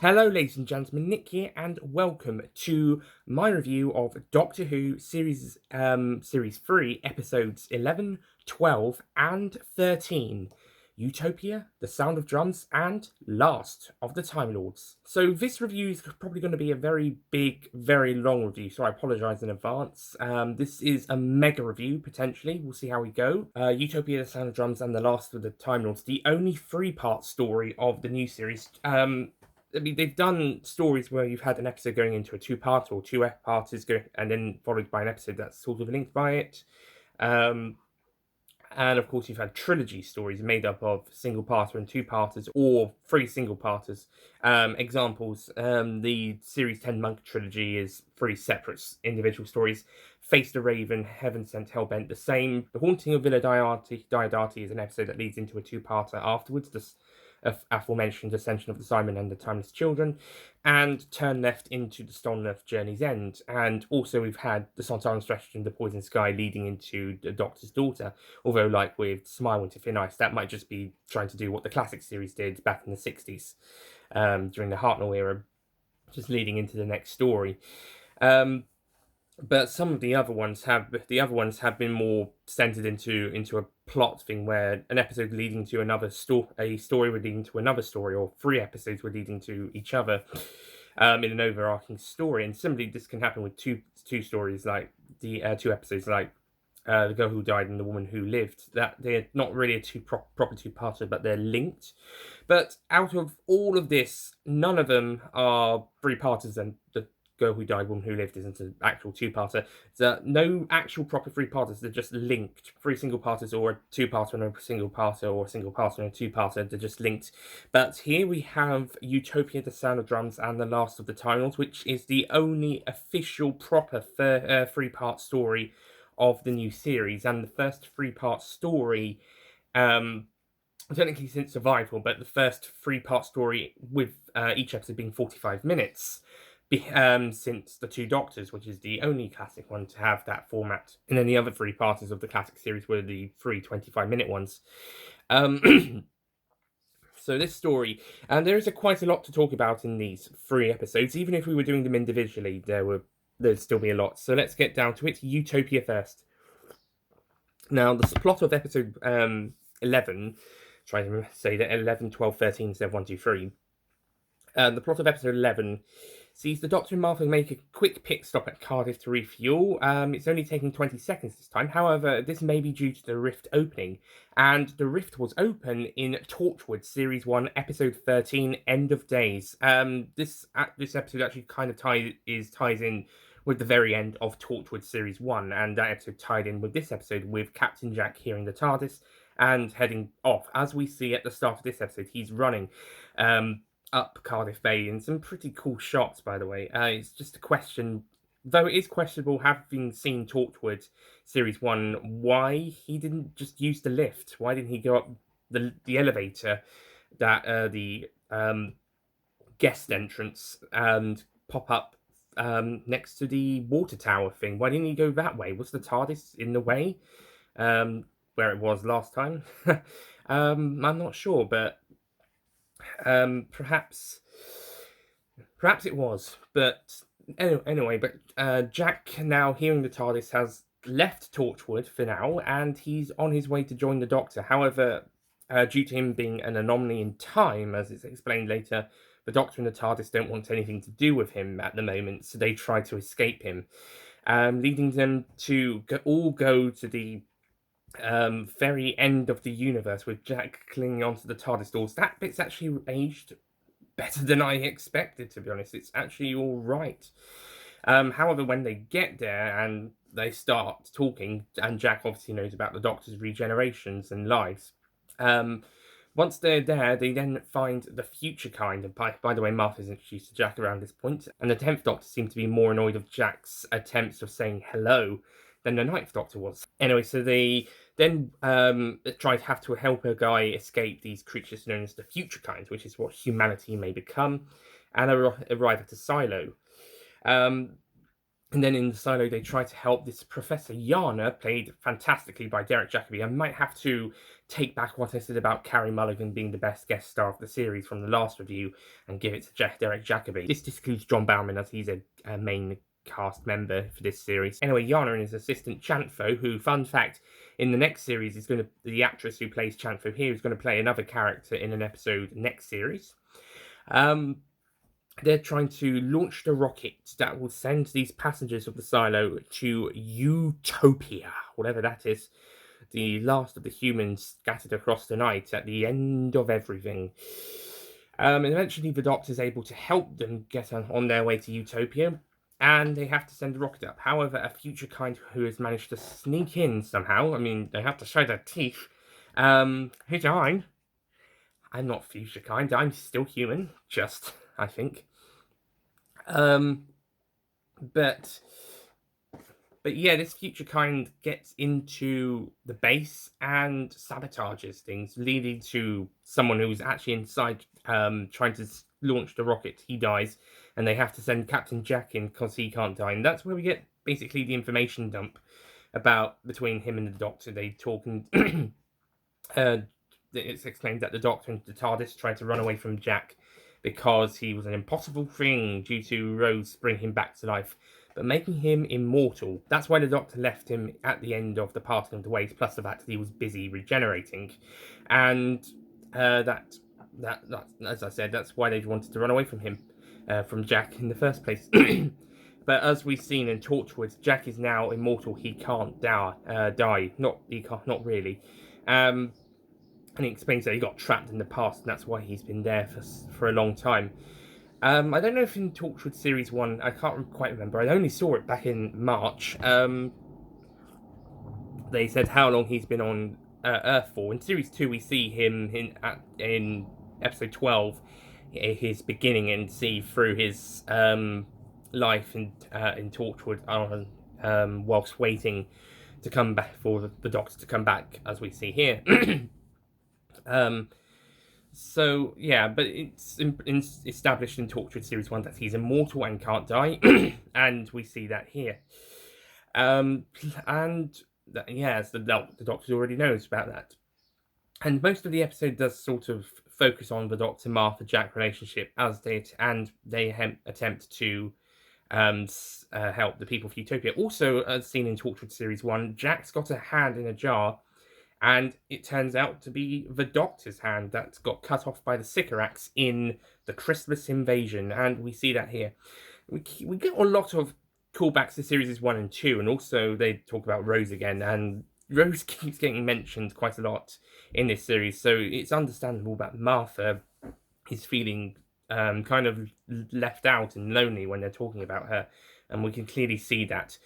Hello, ladies and gentlemen, Nick here, and welcome to my review of Doctor Who Series 3, Episodes 11, 12, and 13. Utopia, The Sound of Drums, and Last of the Time Lords. So this review is probably going to be a very big, very long review, so I apologise in advance. This is a mega review, potentially. We'll see how we go. Utopia, The Sound of Drums, and The Last of the Time Lords, the only three-part story of the new series. I mean, they've done stories where you've had an episode going into a two-part or two F-parters going, and then followed by an episode that's sort of linked by it. And of course, you've had trilogy stories made up of single-parter and two-parters, or three single-parters. Examples: the Series 10 Monk trilogy is three separate individual stories. Face the Raven, Heaven Sent, Hellbent, the same. The Haunting of Villa Diodati is an episode that leads into a two-parter afterwards. This aforementioned Ascension of the Simon and the Timeless Children, and Turn Left into the Stolen Earth Journey's End. And also we've had the Sontaran Stratagem, The Poison Sky, leading into the Doctor's Daughter, although like with Smile Winter Thin Ice, that might just be trying to do what the classic series did back in the 60s, during the Hartnell era, just leading into the next story. But some of the other ones have been more centered into a plot thing, where an episode leading to another a story would lead into another story, or three episodes were leading to each other, in an overarching story. And similarly, this can happen with two stories, like the two episodes, like The Girl Who Died and The Woman Who Lived. That they're not really a proper two-parter, but they're linked. But out of all of this, none of them are three-parters, and the Girl Who Died, Woman Who Lived isn't an actual two-parter. So no actual proper three-parters. They're just linked. Three single-parters, or a two-parter and a single-parter, or a single-parter and a two-parter. They're just linked. But here we have Utopia, The Sound of Drums, and The Last of the Time Lords, which is the only official proper three-part story of the new series, and the first three-part story, technically since Survival, but the first three-part story with each episode being 45 minutes. Since The Two Doctors, which is the only classic one to have that format. And then the other three parters of the classic series were the 25-minute ones. So this story, and there is quite a lot to talk about in these three episodes. Even if we were doing them individually, there'd still be a lot. So let's get down to it. Utopia first. Now, the plot of episode 11, trying to say that 11, 12, 13 instead of 1, 2, 3. The plot of episode 11 sees the Doctor and Martha make a quick pit stop at Cardiff to refuel. It's only taking 20 seconds this time. However, this may be due to the rift opening. And the rift was open in Torchwood, Series 1, Episode 13, End of Days. This episode actually kind of ties in with the very end of Torchwood Series 1. And that episode tied in with this episode, with Captain Jack hearing the TARDIS and heading off. As we see at the start of this episode, he's running up Cardiff Bay in some pretty cool shots, by the way. It's just a question, though it is questionable, having seen Torchwood Series 1, why he didn't just use the lift. Why didn't he go up the elevator, that the guest entrance, and pop up next to the water tower thing? Why didn't he go that way? Was the TARDIS in the way, where it was last time? I'm not sure, but perhaps it was. But anyway, Jack, now hearing the TARDIS, has left Torchwood for now, and he's on his way to join the Doctor. However, due to him being an anomaly in time, as it's explained later, the Doctor and the TARDIS don't want anything to do with him at the moment, so they try to escape him, leading them to all go to the very end of the universe, with Jack clinging onto the TARDIS doors. That bit's actually aged better than I expected, to be honest. It's actually all right. However, when they get there and they start talking, and Jack obviously knows about the Doctor's regenerations and lives, once they're there, they then find the future kind. And by the way, Martha's introduced to Jack around this point, and the 10th Doctor seemed to be more annoyed of Jack's attempts of saying hello than the 9th Doctor was. Anyway, so they then have to help a guy escape these creatures known as the future kind, which is what humanity may become, and arrive at a silo. And then in the silo, they try to help this Professor Yana, played fantastically by Derek Jacobi. I might have to take back what I said about Carey Mulligan being the best guest star of the series from the last review and give it to Derek Jacobi. This discludes John Bowman, as he's a main cast member for this series. Anyway, Yana and his assistant Chantho, who, fun fact, in the next series is the actress who plays Chantho here is going to play another character in an episode next series. They're trying to launch the rocket that will send these passengers of the silo to Utopia, whatever that is, the last of the humans scattered across the night at the end of everything. And eventually the Doctor's able to help them get on their way to Utopia, and they have to send the rocket up. However, a future kind who has managed to sneak in somehow, I mean, they have to show their teeth. Hey, Jane. I'm not future kind, I'm still human, I think. But yeah, this future kind gets into the base and sabotages things, leading to someone who's actually inside, trying to launch the rocket. He dies, and they have to send Captain Jack in because he can't die. And that's where we get basically the information dump between him and the Doctor. They talk and it's explained that the Doctor and the TARDIS tried to run away from Jack because he was an impossible thing due to Rose bringing him back to life, but making him immortal. That's why the Doctor left him at the end of the Parting of the Ways, plus the fact that he was busy regenerating. And that, as I said, that's why they wanted to run away from him, from Jack in the first place. But as we've seen in Torchwood, Jack is now immortal. He can't die. Not really. And he explains that he got trapped in the past, and that's why he's been there for a long time. I don't know if in Torchwood Series 1, I can't quite remember. I only saw it back in March. They said how long he's been on Earth for. In Series 2, we see him in episode 12, his beginning, and see through his life in Torchwood whilst waiting to come back for the Doctor to come back, as we see here. So yeah, but it's established in Torchwood Series 1 that he's immortal and can't die, and we see that here. And yes, the Doctor already knows about that. And most of the episode does sort of focus on the Doctor Martha Jack relationship as they attempt to help the people of Utopia. Also, as seen in Torchwood Series 1, Jack's got a hand in a jar, and it turns out to be the Doctor's hand that got cut off by the Sycorax in the Christmas invasion, and we see that here. We get a lot of callbacks to series 1 and 2, and also they talk about Rose again, and Rose keeps getting mentioned quite a lot in this series, so it's understandable that Martha is feeling kind of left out and lonely when they're talking about her, and we can clearly see that.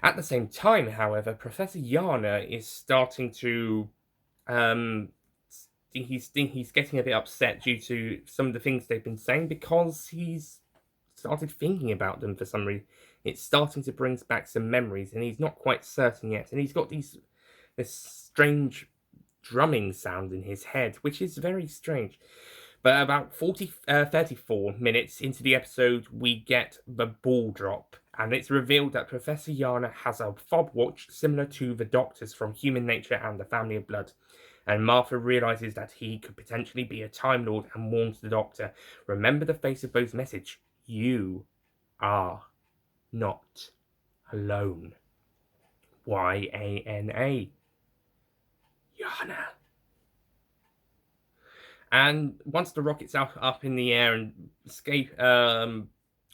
At the same time, however, Professor Yana is starting to he's getting a bit upset due to some of the things they've been saying, because he's started thinking about them for some reason. It's starting to bring back some memories, and he's not quite certain yet, and he's got this strange drumming sound in his head, which is very strange. But about 34 minutes into the episode, we get the ball drop, and it's revealed that Professor Yana has a fob watch similar to the Doctor's from Human Nature and the Family of Blood. And Martha realizes that he could potentially be a Time Lord and warns the Doctor, remember the face of Bo's message. You are not alone. Yana. Yana. And once the rocket's up in the air and escape on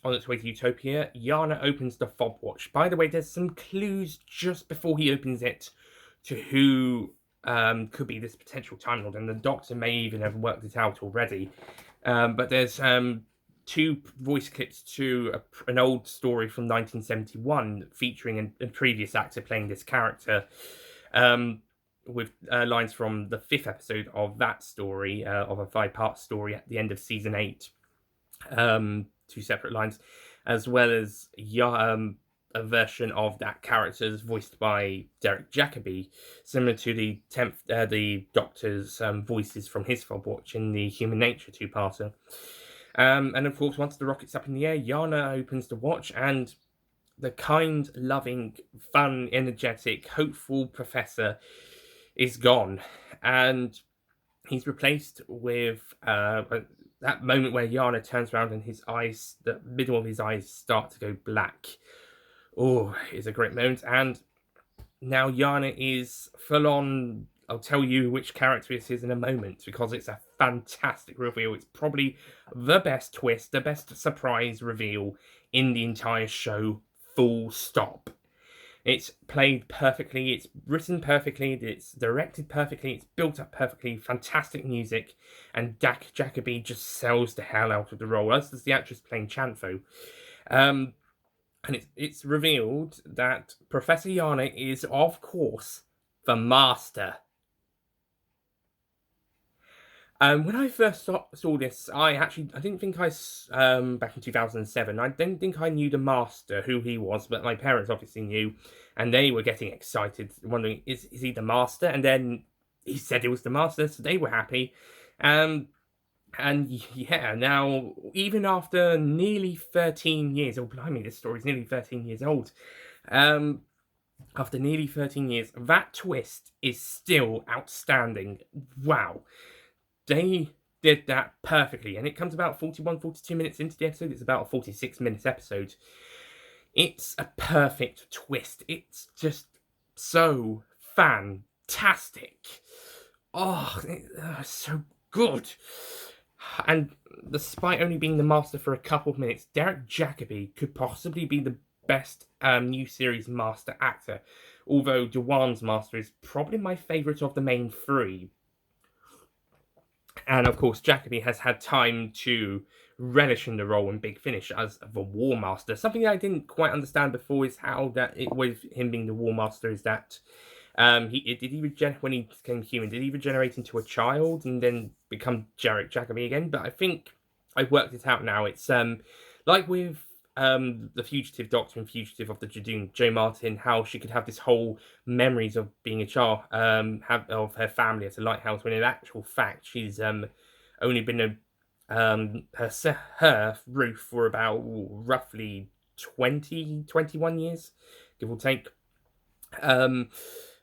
its way to Utopia, Yana opens the fob watch. By the way, there's some clues just before he opens it to who could be this potential Time Lord, and the Doctor may even have worked it out already. But there's 2 voice clips to an old story from 1971 featuring a previous actor playing this character, with lines from the 5th episode of that story, of a 5-part story at the end of season 8. 2 separate lines, as well as a version of that character voiced by Derek Jacobi, similar to the Doctor's voices from his fob watch in the Human Nature 2-parter. And of course, once the rocket's up in the air, Yana opens the watch, and the kind, loving, fun, energetic, hopeful professor is gone, and he's replaced with that moment where Yana turns around and his eyes, the middle of his eyes, start to go black. Oh, it's a great moment, and now Yana is full on. I'll tell you which character it is in a moment because it's a fantastic reveal. It's probably the best twist, the best surprise reveal in the entire show, full stop. It's played perfectly, it's written perfectly, it's directed perfectly, it's built up perfectly, fantastic music, and Jacoby just sells the hell out of the role, as does the actress playing Chanfo. And it's revealed that Professor Yana is, of course, the Master. When I first saw this, I didn't think back in 2007, I didn't think I knew the Master, who he was, but my parents obviously knew, and they were getting excited, wondering, is he the Master? And then he said it was the Master, so they were happy. And yeah, now, even after nearly 13 years, oh blimey, this story's nearly 13 years old. After nearly 13 years, that twist is still outstanding. Wow. They did that perfectly, and it comes about 41, 42 minutes into the episode. It's about a 46-minute episode. It's a perfect twist. It's just so fantastic. Oh, it's so good. And despite only being the Master for a couple of minutes, Derek Jacobi could possibly be the best new series Master actor, although Dewan's Master is probably my favourite of the main three. And of course, Jacobi has had time to relish in the role in Big Finish as the War Master. Something that I didn't quite understand before is how that it with him being the War Master is that when he became human, did he regenerate into a child and then become Derek Jacobi again? But I think I've worked it out now. It's like with the Fugitive Doctor and Fugitive of the Jadoon, Jo Martin, how she could have this whole memories of being a child, of her family at a lighthouse, when in actual fact she's only been her Ruth for about roughly 21 years, give or take. And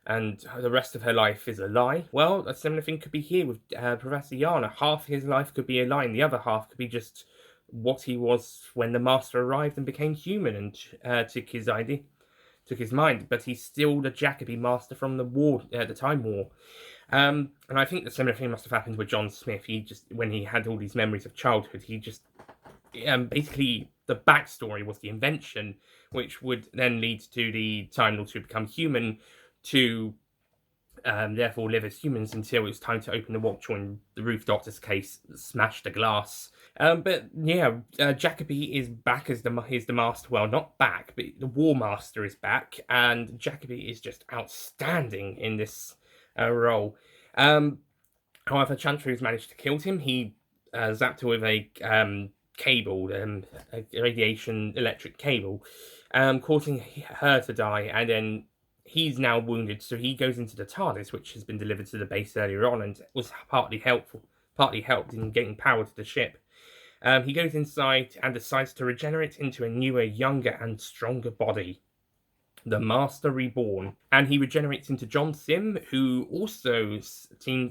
the rest of her life is a lie. Well, a similar thing could be here with Professor Yana. Half his life could be a lie, and the other half could be just what he was when the Master arrived and became human and took his mind. But he's still the Jacobi Master from the war, the Time War. And I think the similar thing must have happened with John Smith. He just, when he had all these memories of childhood, he just basically the backstory was the invention, which would then lead to the Time Lord to become human, to therefore live as humans until it was time to open the watch, or in the Ruth Doctor's case, smash the glass. But yeah, Jacobi is back as the Master. Well, not back, but the War Master is back, and Jacobi is just outstanding in this role. However, Chantry has managed to kill him. He zapped her with a cable, a radiation electric cable, causing her to die, and then he's now wounded, so he goes into the TARDIS, which has been delivered to the base earlier on, and was partly helped in getting power to the ship. He goes inside and decides to regenerate into a newer, younger, and stronger body. The Master Reborn. And he regenerates into John Sim, who also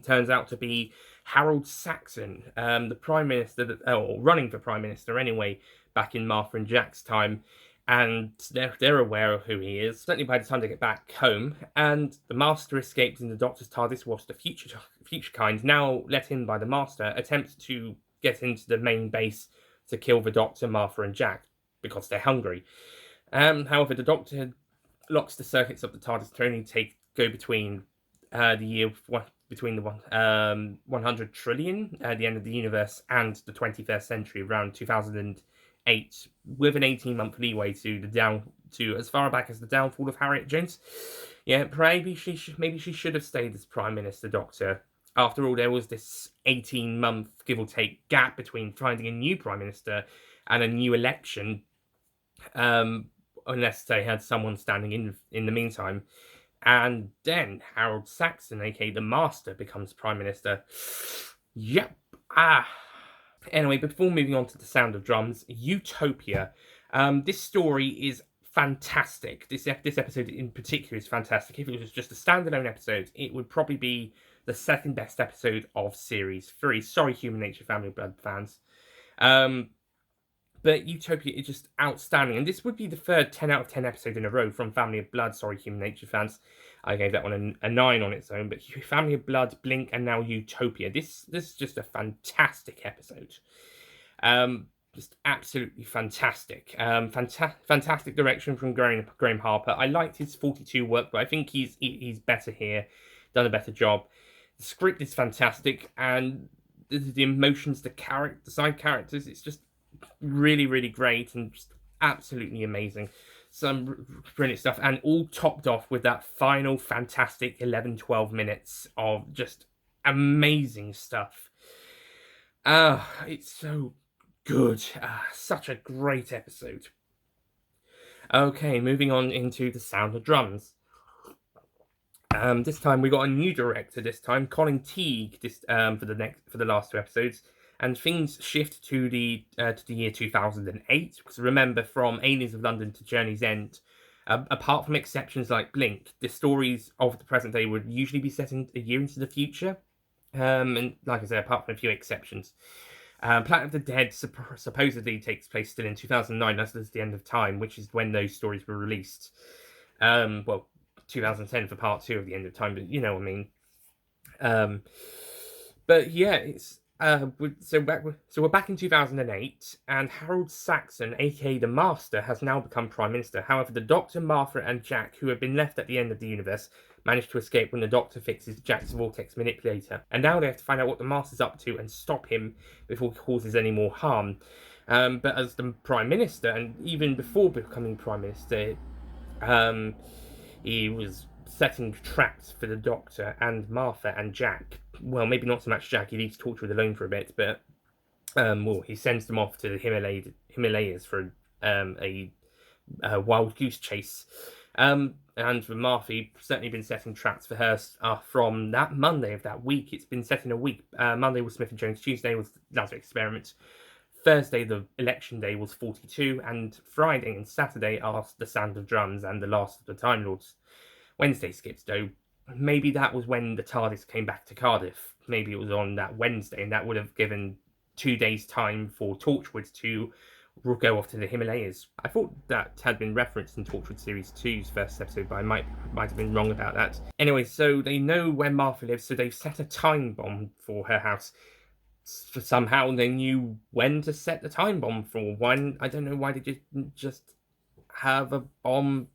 turns out to be Harold Saxon, the Prime Minister, or running for Prime Minister anyway, back in Martha and Jack's time. And they're aware of who he is, certainly by the time they get back home. And the Master escapes in the Doctor's TARDIS, whilst the future kind, now let in by the Master, attempts to get into the main base to kill the Doctor, Martha and Jack, because they're hungry. However, the Doctor locks the circuits of the TARDIS to only go between the year between the 100 trillion, the end of the universe, and the 21st century, around 2008, with an 18-month leeway to as far back as the downfall of Harriet Jones. Yeah, maybe she should have stayed as Prime Minister, Doctor. After all, there was this 18-month, give or take, gap between finding a new Prime Minister and a new election, unless they had someone standing in the meantime. And then Harold Saxon, aka the Master, becomes Prime Minister. Yep. Anyway, before moving on to The Sound of Drums, Utopia. This story is fantastic. This episode in particular is fantastic. If it was just a standalone episode, it would probably be the second best episode of series 3. Sorry, Human Nature Family of Blood fans. But Utopia is just outstanding. And this would be the third 10 out of 10 episode in a row from Family of Blood. Sorry, Human Nature fans. I gave that one a 9 on its own. But Family of Blood, Blink, and now Utopia. This is just a fantastic episode. Just absolutely fantastic. Fantastic direction from Graham Harper. I liked his 42 work, but I think he's better here. Done a better job. The script is fantastic. And the emotions, the side characters, it's just really, really great and just absolutely amazing. Some brilliant stuff, and all topped off with that final fantastic 11-12 minutes of just amazing stuff. It's so good. Such a great episode. Okay, moving on into The Sound of Drums. This time we got a new director. This time, Colin Teague. For the last 2 episodes. And things shift to the year 2008, because remember, from Aliens of London to Journey's End, apart from exceptions like Blink, the stories of the present day would usually be set a year into the future. And like I said, apart from a few exceptions. Planet of the Dead supposedly takes place still in 2009, as does The End of Time, which is when those stories were released. 2010 for part 2 of The End of Time, but you know what I mean. But yeah, it's... So we're back in 2008, and Harold Saxon, aka the Master, has now become Prime Minister. However, the Doctor, Martha, and Jack, who have been left at the end of the universe, manage to escape when the Doctor fixes Jack's vortex manipulator. And now they have to find out what the Master's up to and stop him before he causes any more harm. But as the Prime Minister, and even before becoming Prime Minister, he was setting traps for the Doctor and Martha and Jack. Well, maybe not so much Jack. He leaves Torchwood alone for a bit, but he sends them off to the Himalayas for a wild goose chase. And for Martha, he's certainly been setting traps for her from that Monday of that week. It's been set in a week. Monday was Smith and Jones. Tuesday was Lazarus Experiment. Thursday, the election day, was 42, and Friday and Saturday are The Sound of Drums and The Last of the Time Lords. Wednesday skips, though. Maybe that was when the TARDIS came back to Cardiff. Maybe it was on that Wednesday, and that would have given 2 days' time for Torchwood to go off to the Himalayas. I thought that had been referenced in Torchwood Series 2's first episode, but I might have been wrong about that. Anyway, so they know where Martha lives, so they've set a time bomb for her house. Somehow they knew when to set the time bomb for. One, I don't know why they didn't just have a bomb.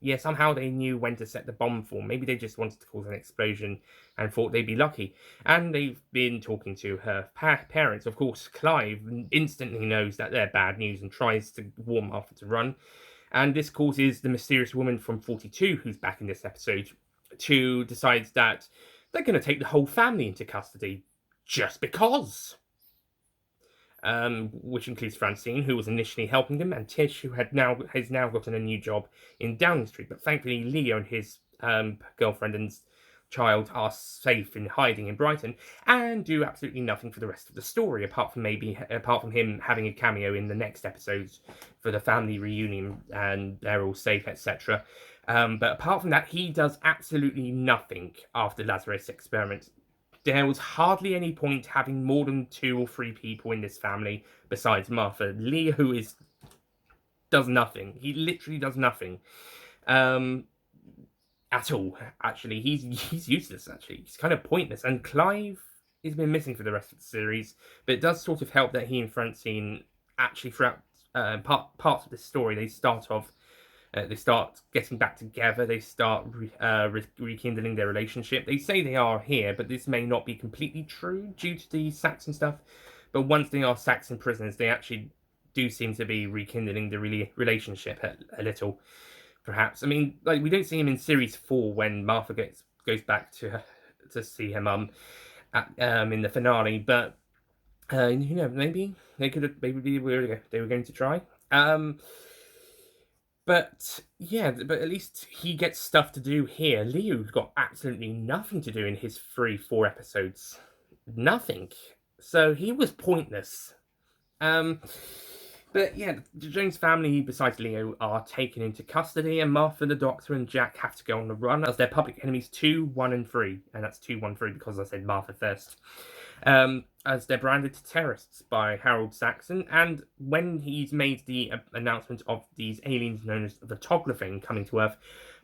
Yeah, somehow they knew when to set the bomb for. Maybe they just wanted to cause an explosion and thought they'd be lucky. And they've been talking to her parents. Of course, Clive instantly knows that they're bad news and tries to warn Martha to run. And this causes the mysterious woman from 42, who's back in this episode, to decide that they're going to take the whole family into custody. Just because. Which includes Francine, who was initially helping them, and Tish, who has now gotten a new job in Downing Street. But thankfully, Leo and his girlfriend and child are safe in hiding in Brighton, and do absolutely nothing for the rest of the story, apart from him having a cameo in the next episodes for the family reunion, and they're all safe, etc. But apart from that, he does absolutely nothing after Lazarus Experiment. There was hardly any point having more than 2 or 3 people in this family besides Martha. Leo does nothing. He literally does nothing. At all, actually. He's useless, actually. He's kind of pointless. And Clive has been missing for the rest of the series, but it does sort of help that he and Francine, actually throughout parts of this story, they start getting back together. They start rekindling their relationship. They say they are here, but this may not be completely true due to the Saxon stuff. But once they are Saxon prisoners, they actually do seem to be rekindling the relationship a little, perhaps. I mean, like, we don't see him in series 4 when Martha goes back to see her mum in the finale. But maybe they were going to try. But at least he gets stuff to do here. Leo's got absolutely nothing to do in his 4 episodes. Nothing. So he was pointless. But yeah, the Jones family, besides Leo, are taken into custody, and Martha, the Doctor, and Jack have to go on the run as their public enemies 2, 1, and 3. And that's 2, 1, 3 because I said Martha first. As they're branded to terrorists by Harold Saxon. And when he's made the announcement of these aliens known as the Toglafane coming to Earth,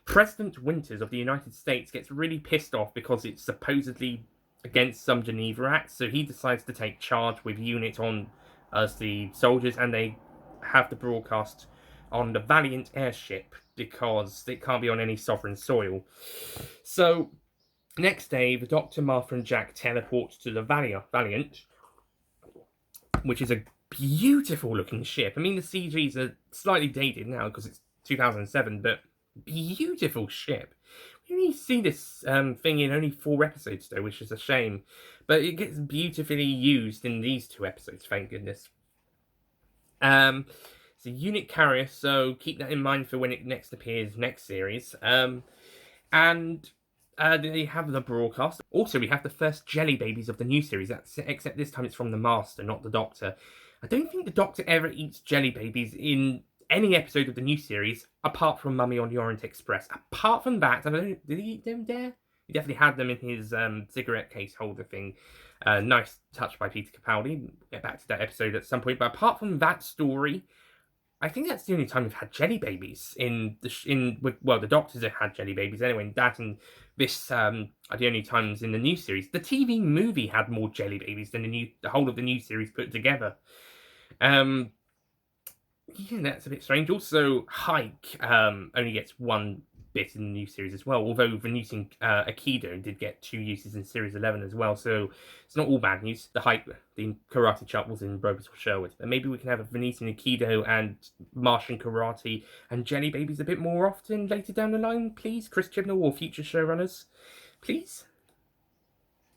President Winters of the United States gets really pissed off because it's supposedly against some Geneva Acts, so he decides to take charge with UNIT on as the soldiers, and they have the broadcast on the Valiant airship because it can't be on any sovereign soil. So, next day, the Doctor, Martha, and Jack teleport to the Valiant, which is a beautiful looking ship. I mean, the CGs are slightly dated now because it's 2007, but beautiful ship. We only see this thing in only 4 episodes, though, which is a shame. But it gets beautifully used in these 2 episodes, thank goodness. It's a unit carrier, so keep that in mind for when it next appears next series. And they have the broadcast. Also, we have the first jelly babies of the new series, except this time it's from the Master, not the Doctor. I don't think the Doctor ever eats jelly babies in any episode of the new series, apart from Mummy on the Orient Express. Apart from that, I don't know, did he eat them there? He definitely had them in his cigarette case holder thing. Nice touch by Peter Capaldi. We'll get back to that episode at some point. But apart from that story, I think that's the only time we've had jelly babies the Doctors have had jelly babies anyway. And that and this are the only times in the new series. The TV movie had more jelly babies than the whole of the new series put together. Yeah, that's a bit strange. Also, Hike only gets 1 bit in the new series as well, although Venusian Aikido did get 2 uses in Series 11 as well, so it's not all bad news. The Hike, the karate chop was in Robital Sherwood, but maybe we can have a Venusian Aikido and Martian karate and jelly babies a bit more often later down the line, please, Chris Chibnall or future showrunners. Please?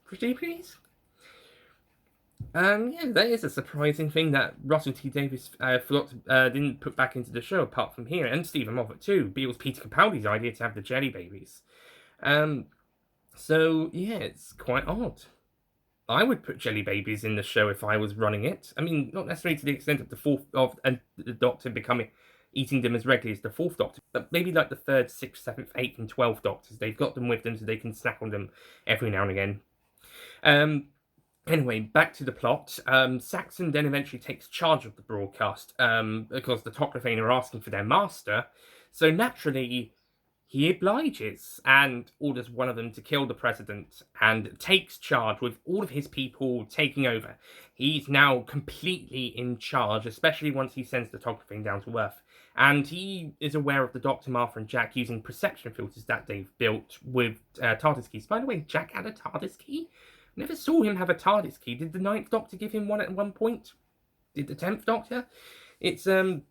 Pretty please? Yeah, that is a surprising thing that Russell T Davies didn't put back into the show, apart from here, and Stephen Moffat too. It was Peter Capaldi's idea to have the jelly babies. So yeah, it's quite odd. I would put jelly babies in the show if I was running it. I mean, not necessarily to the extent of the Doctor eating them as regularly as the 4th Doctor, but maybe like the 3rd, 6th, 7th, 8th, and 12th Doctors. They've got them with them so they can snack on them every now and again. Anyway, back to the plot. Saxon then eventually takes charge of the broadcast because the Toglafane are asking for their master. So naturally, he obliges and orders one of them to kill the president and takes charge with all of his people taking over. He's now completely in charge, especially once he sends the Toglafane down to Earth. And he is aware of the Doctor, Martha, and Jack using perception filters that they've built with TARDIS keys. By the way, Jack had a TARDIS key? Never saw him have a TARDIS key. Did the 9th Doctor give him one at one point? Did the 10th Doctor? It's odd.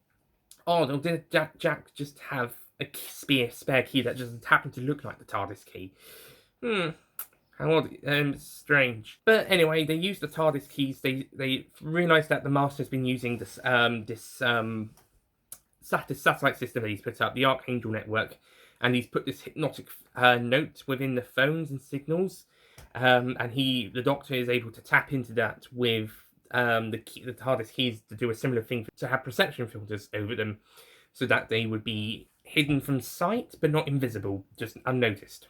Or did Jack just have a spare key that just happened to look like the TARDIS key? How odd. Strange. But anyway, they use the TARDIS keys. They realise that the Master's been using this satellite system that he's put up, the Archangel network, and he's put this hypnotic note within the phones and signals. And the Doctor is able to tap into that with the TARDIS keys to do a similar thing, to have perception filters over them so that they would be hidden from sight but not invisible, just unnoticed.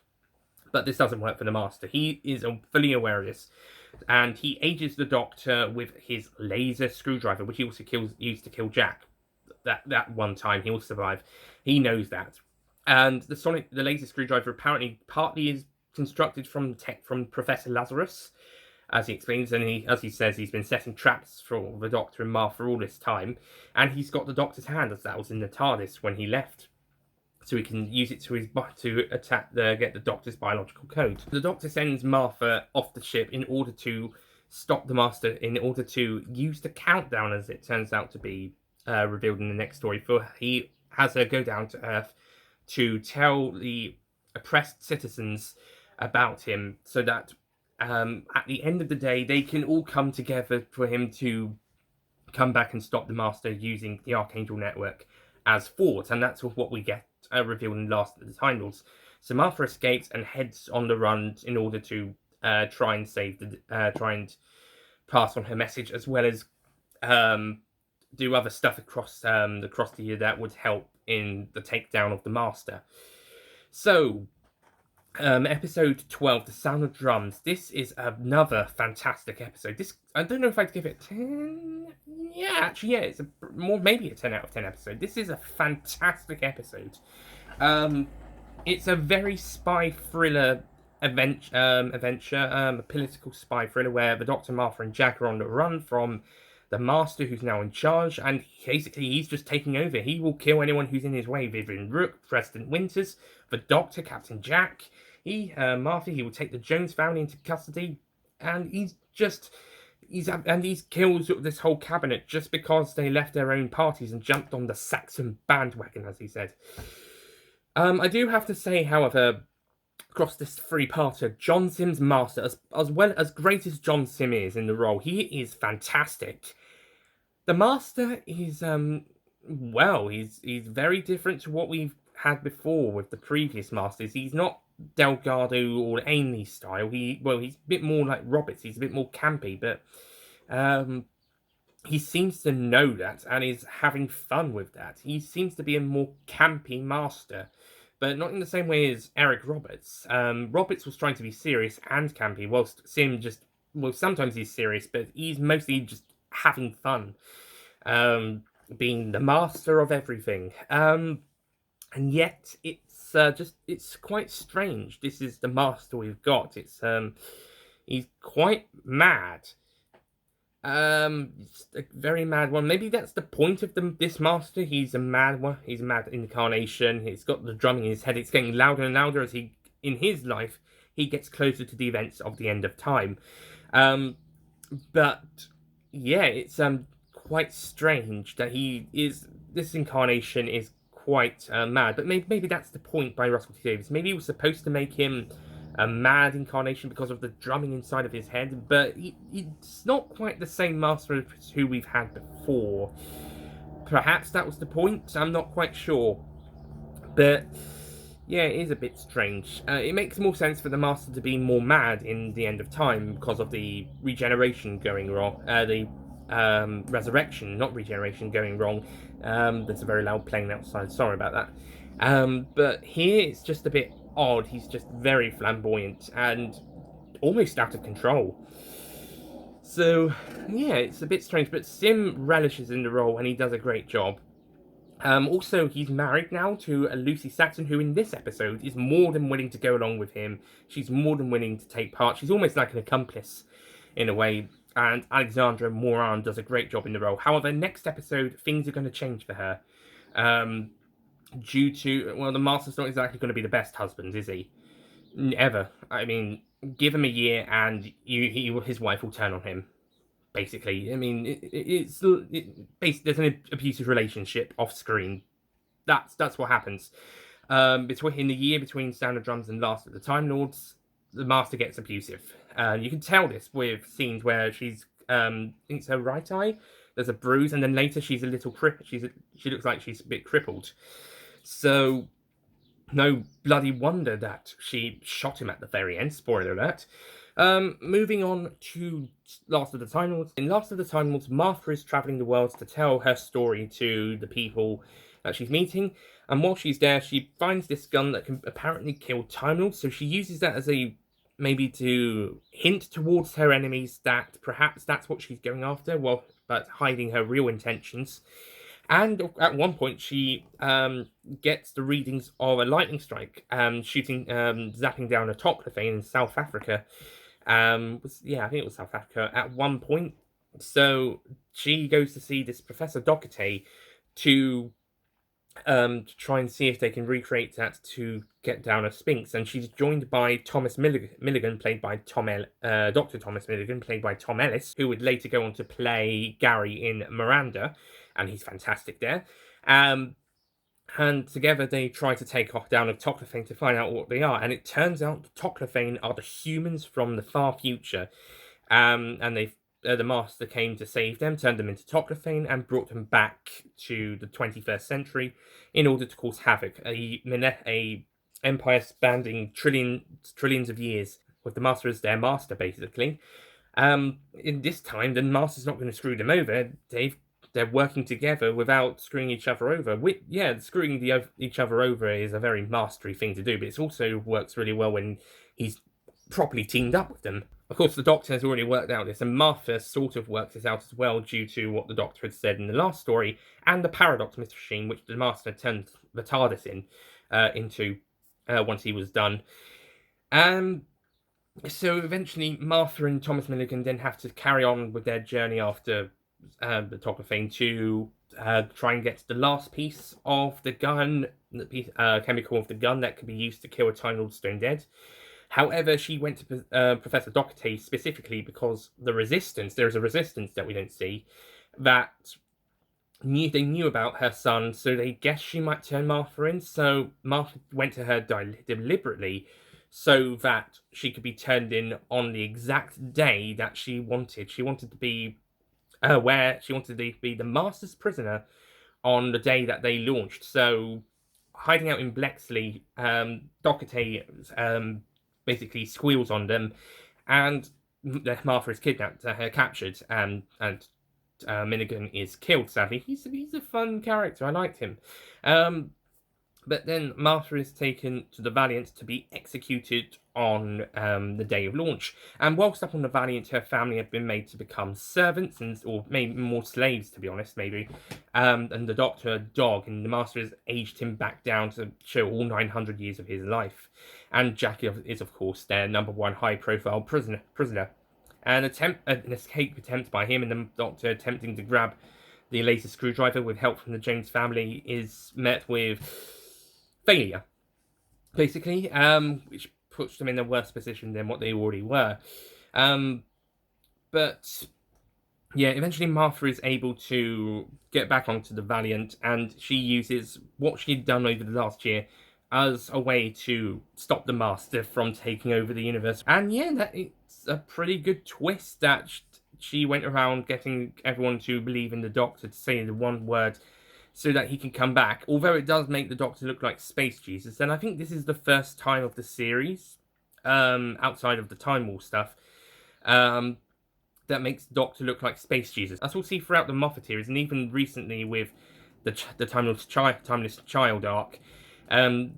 But this doesn't work for the Master. He is fully aware of this, and he ages the Doctor with his laser screwdriver, which he also used to kill Jack. That one time he will survive. He knows that. And the laser screwdriver apparently partly is constructed from Professor Lazarus, as he explains, and as he says, he's been setting traps for the Doctor and Martha all this time, and he's got the Doctor's hand, as that was in the TARDIS when he left, so he can use it to get the Doctor's biological code. The Doctor sends Martha off the ship in order to stop the Master, in order to use the countdown, as it turns out to be revealed in the next story, for he has her go down to Earth to tell the oppressed citizens about him, so that at the end of the day they can all come together for him to come back and stop the Master using the Archangel network as fought. And that's what we get revealed in the last of the titles. So Martha escapes and heads on the run in order to try and pass on her message, as well as do other stuff across the year that would help in the takedown of the Master. So, episode 12, The Sound of Drums. This is another fantastic episode. This, I don't know if I'd give it 10. Yeah, actually, yeah, it's maybe a 10 out of 10 episode. This is a fantastic episode. It's a very spy thriller adventure, a political spy thriller where the Doctor, Martha, and Jack are on the run from the Master, who's now in charge, and basically he's just taking over. He will kill anyone who's in his way. Vivian Rook, Preston Winters, the Doctor, Captain Jack. Martha, he will take the Jones family into custody, and he's killed this whole cabinet just because they left their own parties and jumped on the Saxon bandwagon, as he said. I do have to say, however, across this three-parter, John Simm's Master, as well as great as John Simm is in the role, he is fantastic. The Master is, he's very different to what we've had before with the previous Masters. He's not Delgado or Ainley style. He's a bit more like Roberts. He's a bit more campy, but he seems to know that and is having fun with that. He seems to be a more campy Master, but not in the same way as Eric Roberts. Roberts was trying to be serious and campy, whilst Simm sometimes he's serious, but he's mostly just having fun, being the master of everything. And yet it's quite strange. This is the Master we've got. He's quite mad. It's a very mad one. Maybe that's the point of this Master. He's a mad one. He's a mad incarnation. He's got the drumming in his head. It's getting louder and louder as in his life, he gets closer to the events of the end of time. But yeah, it's quite strange that this incarnation is quite mad. But maybe that's the point by Russell T Davies. Maybe he was supposed to make him a mad incarnation because of the drumming inside of his head, but it's not quite the same Master as who we've had before. Perhaps that was the point, I'm not quite sure. But yeah, it is a bit strange. It makes more sense for the Master to be more mad in the end of time because of the regeneration going wrong. The resurrection, not regeneration, going wrong. There's a very loud plane outside, sorry about that. But here it's just a bit odd. He's just very flamboyant and almost out of control. So yeah, it's a bit strange, but Simm relishes in the role and he does a great job. Also, he's married now to Lucy Saxon, who in this episode is more than willing to go along with him. She's more than willing to take part. She's almost like an accomplice in a way. And Alexandra Moran does a great job in the role. However, next episode, things are going to change for her. Due to, the Master's not exactly going to be the best husband, is he? Ever. I mean, give him a year and his wife will turn on him. Basically, I mean, there's an abusive relationship off screen. That's what happens. In the year between Sound of Drums and Last of the Time Lords, the Master gets abusive. You can tell this with scenes where she's, I think it's her right eye, there's a bruise, and then later she's a little she looks like she's a bit crippled. So no bloody wonder that she shot him at the very end. Spoiler alert. Moving on to Last of the Time Lords. In Last of the Time Lords, Martha is travelling the world to tell her story to the people that she's meeting. And while she's there, she finds this gun that can apparently kill Time Lords. So she uses that as maybe to hint towards her enemies that perhaps that's what she's going after, but hiding her real intentions. And at one point, she gets the readings of a lightning strike, zapping down a toclophane in South Africa. I think it was South Africa at one point. So she goes to see this Professor Docate to try and see if they can recreate that to get down a Sphinx. And she's joined by Thomas Milligan, played by Dr. Thomas Milligan, played by Tom Ellis, who would later go on to play Gary in Miranda, and he's fantastic there. And together they try to take down a toclophane to find out what they are. And it turns out the toclophane are the humans from the far future. And the Master came to save them, turned them into toclophane, and brought them back to the 21st century in order to cause havoc. A empire spanning trillions of years, with the Master as their master, basically. In this time, the Master's not going to screw them over. They've they're working together without screwing each other over. Screwing each other over is a very mastery thing to do, but it also works really well when he's properly teamed up with them. Of course, the Doctor has already worked out this, and Martha sort of works this out as well due to what the Doctor had said in the last story, and the Paradox Machine, which the Master turned the TARDIS into once he was done. So eventually, Martha and Thomas Milligan then have to carry on with their journey after the Top of Fame to try and get to the last piece of the gun, the chemical of the gun that could be used to kill a Time Lord Stone Dead. However, she went to Professor Docate specifically because there's a resistance that we don't see, that they knew about her son, so they guessed she might turn Martha in, so Martha went to her deliberately so that she could be turned in on the exact day that she wanted. She wanted to be she wanted to be the Master's prisoner on the day that they launched. So, hiding out in Blexley, Docate basically squeals on them, and Martha is kidnapped, captured, and Milligan is killed, sadly. He's a fun character, I liked him. But then Martha is taken to the Valiant to be executed on the day of launch. And whilst up on the Valiant, her family have been made to become servants, or maybe more slaves, to be honest, maybe. And the Doctor, a dog, and the Master has aged him back down to show all 900 years of his life. And Jack is, of course, their #1 high-profile prisoner. An escape attempt by him and the Doctor attempting to grab the laser screwdriver with help from the Jones family is met with failure, basically, which puts them in a worse position than what they already were. But yeah, eventually Martha is able to get back onto the Valiant, and she uses what she'd done over the last year as a way to stop the Master from taking over the universe. And yeah, it's a pretty good twist that she went around getting everyone to believe in the Doctor, to say the one word, so that he can come back. Although it does make the Doctor look like Space Jesus, and I think this is the first time of the series, outside of the Time War stuff, that makes Doctor look like Space Jesus. As we'll see throughout the Moffat series, and even recently with the Timeless Child arc, the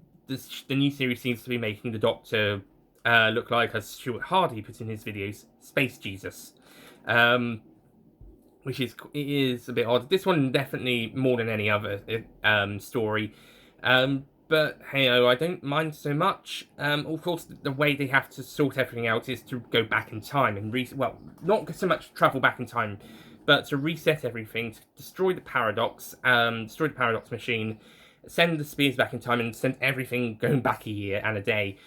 new series seems to be making the Doctor look like, as Stuart Hardy puts in his videos, Space Jesus. Which is a bit odd. This one definitely more than any other story. But hey-oh, I don't mind so much. Of course, the way they have to sort everything out is to go back in time and not so much travel back in time, but to reset everything, to destroy the paradox machine, send the spears back in time, and send everything going back a year and a day.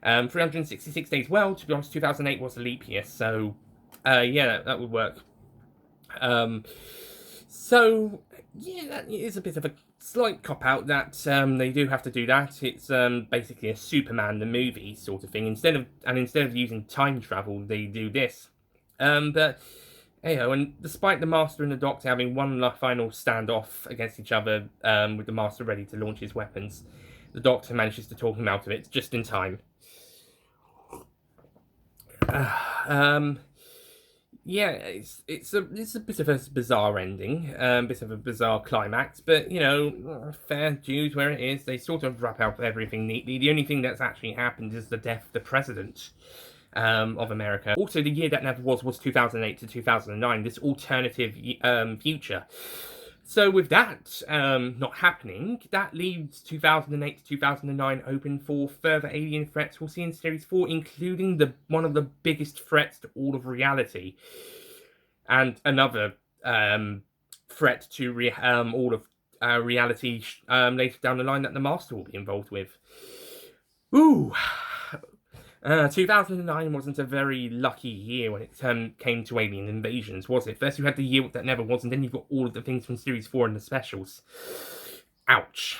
366 days. Well, to be honest, 2008 was a leap year, so yeah, that would work. So yeah, that is a bit of a slight cop-out that they do have to do that. It's basically a Superman the movie sort of thing. Instead of using time travel, they do this. But anyhow, and despite the Master and the Doctor having one final standoff against each other, with the Master ready to launch his weapons, the Doctor manages to talk him out of it just in time. Yeah, it's a bit of a bizarre ending, bit of a bizarre climax, but you know, fair dues where it is. They sort of wrap up everything neatly. The only thing that's actually happened is the death of the president of America. Also, the year that never was 2008 to 2009. This alternative future. So with that not happening, that leaves 2008 to 2009 open for further alien threats we'll see in Series 4, including one of the biggest threats to all of reality. And another threat to all of reality later down the line that the Master will be involved with. Ooh! 2009 wasn't a very lucky year when it came to alien invasions, was it? First you had the year that never was, and then you've got all of the things from Series 4 and the specials. Ouch.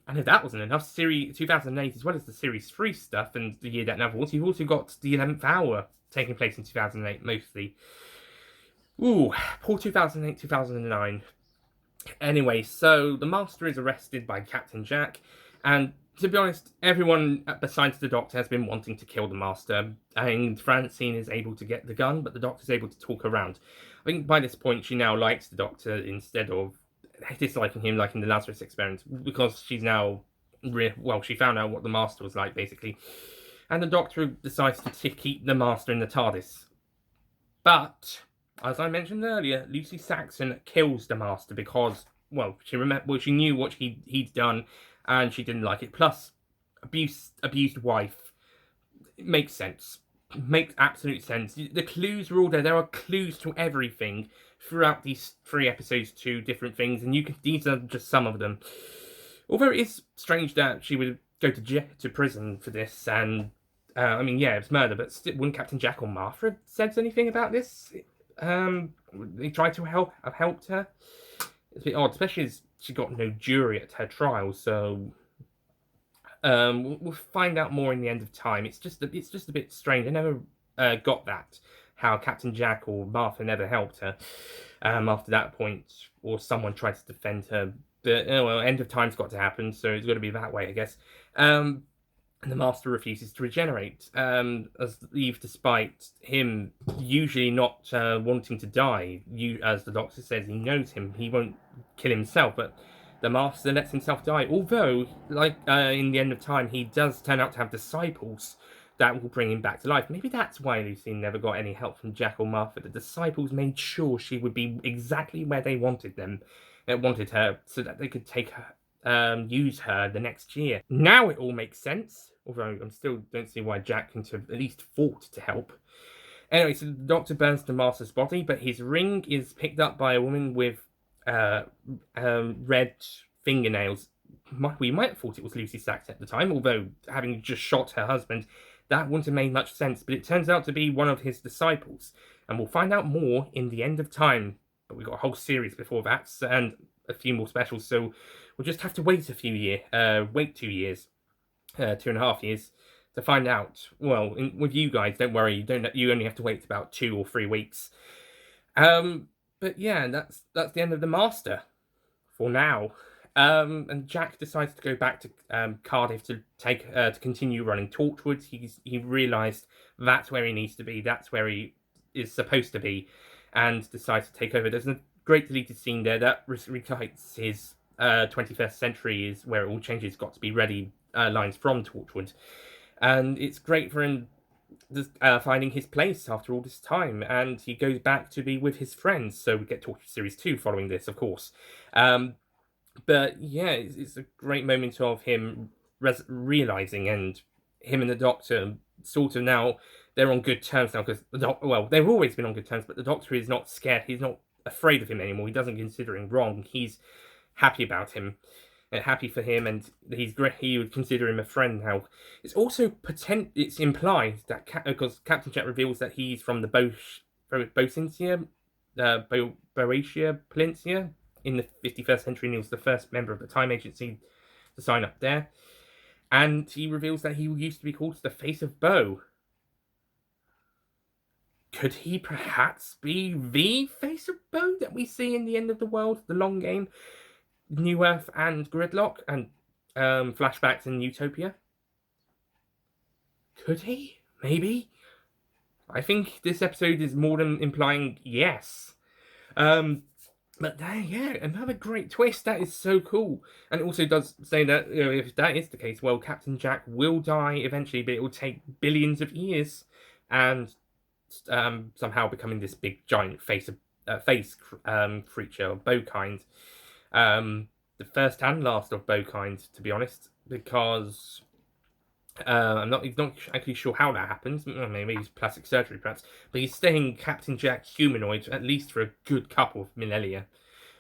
And if that wasn't enough, 2008, as well as the Series 3 stuff and the year that never was, you've also got the 11th Hour taking place in 2008, mostly. Ooh, poor 2008, 2009. Anyway, so the Master is arrested by Captain Jack, and to be honest, everyone besides the Doctor has been wanting to kill the Master, and Francine is able to get the gun, but the Doctor's able to talk around. I think by this point she now likes the Doctor instead of disliking him like in the Lazarus experiment, because she's now, she found out what the Master was like, basically. And the Doctor decides to keep the Master in the TARDIS. But, as I mentioned earlier, Lucy Saxon kills the Master because, she knew what he'd done, and she didn't like it. Plus, abused wife. It makes sense. Makes absolute sense. The clues are all there. There are clues to everything throughout these 3 episodes to different things, and these are just some of them. Although it is strange that she would go to prison for this, and it's murder, but still, wouldn't Captain Jack or Martha have said anything about this? They tried to have helped her. It's a bit odd, especially as she got no jury at her trial, so we'll find out more in the end of time. It's just a bit strange. I never got that, how Captain Jack or Martha never helped her after that point, or someone tried to defend her. But end of time's got to happen, so it's got to be that way, I guess. And the Master refuses to regenerate, despite him usually not wanting to die. As the Doctor says, he knows him. He won't kill himself, but the Master lets himself die. Although, in the end of time, he does turn out to have disciples that will bring him back to life. Maybe that's why Lucy never got any help from Jack or Martha. The disciples made sure she would be exactly where they wanted her, so that they could take her. Use her the next year. Now it all makes sense, although I still don't see why Jack couldn't have at least fought to help. Anyway, so the Doctor burns the Master's body, but his ring is picked up by a woman with red fingernails. We might have thought it was Lucy Saxon at the time, although having just shot her husband, that wouldn't have made much sense, but it turns out to be one of his disciples, and we'll find out more in the end of time. But we've got a whole series before that, and a few more specials, so we'll just have to wait 2 years, 2.5 years, to find out. Well, with you guys, don't worry, you only have to wait about 2 or 3 weeks. But yeah, that's the end of the Master for now. And Jack decides to go back to Cardiff to continue running Torchwood. He realised that's where he needs to be. That's where he is supposed to be, and decides to take over. There's a great deleted scene there that recites his 21st century is where it all changes, got to be ready lines from Torchwood. And it's great for him finding his place after all this time, and he goes back to be with his friends. So we get Torchwood Series 2 following this, of course. But yeah, it's a great moment of him realising, and him and the Doctor sort of now, they're on good terms now, because they've always been on good terms, but the Doctor is not scared, he's not afraid of him anymore. He doesn't consider him wrong. He's happy about him, and happy for him, and he would consider him a friend now. It's also it's implied that because Captain Jack reveals that he's from the Boeotia Peninsula in the 51st century, and he was the first member of the Time Agency to sign up there. And he reveals that he used to be called the Face of Bo. Could he perhaps be the Face of Bo that we see in the End of the World, The Long Game, New Earth and Gridlock, and flashbacks in Utopia? Could he? Maybe? I think this episode is more than implying yes. But yeah, another great twist. That is so cool. And it also does say that if that is the case, well, Captain Jack will die eventually, but it will take billions of years, and somehow becoming this big giant face creature, Bo-kind. The first and last of Bo-kind, to be honest, because he's not actually sure how that happens. Maybe he's plastic surgery, perhaps, but he's staying Captain Jack humanoid at least for a good couple of millennia,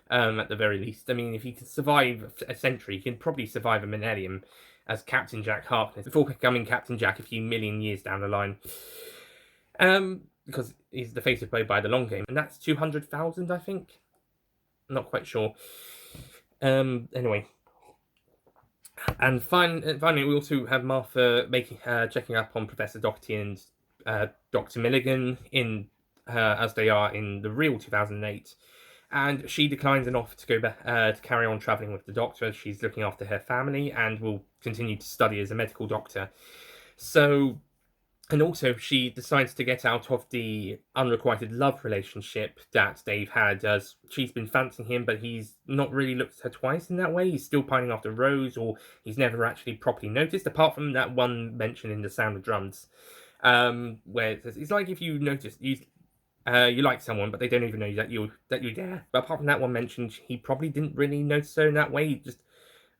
at the very least. I mean, if he can survive a century, he can probably survive a millennium as Captain Jack Harkness before becoming Captain Jack a few million years down the line. Because he's the Face of Bo by The Long Game, and that's 200,000, I think. I'm not quite sure. Anyway. And finally, we also have Martha checking up on Professor Doherty and Dr. Milligan as they are in the real 2008. And she declines an offer to go back to carry on traveling with the Doctor. She's looking after her family and will continue to study as a medical doctor. So, and also she decides to get out of the unrequited love relationship that they've had, as she's been fancying him, but he's not really looked at her twice in that way. He's still pining after Rose, or he's never actually properly noticed, apart from that one mention in The Sound of Drums, where it says, it's like if you notice you like someone, but they don't even know that you're there. But apart from that one mention, he probably didn't really notice her in that way. He just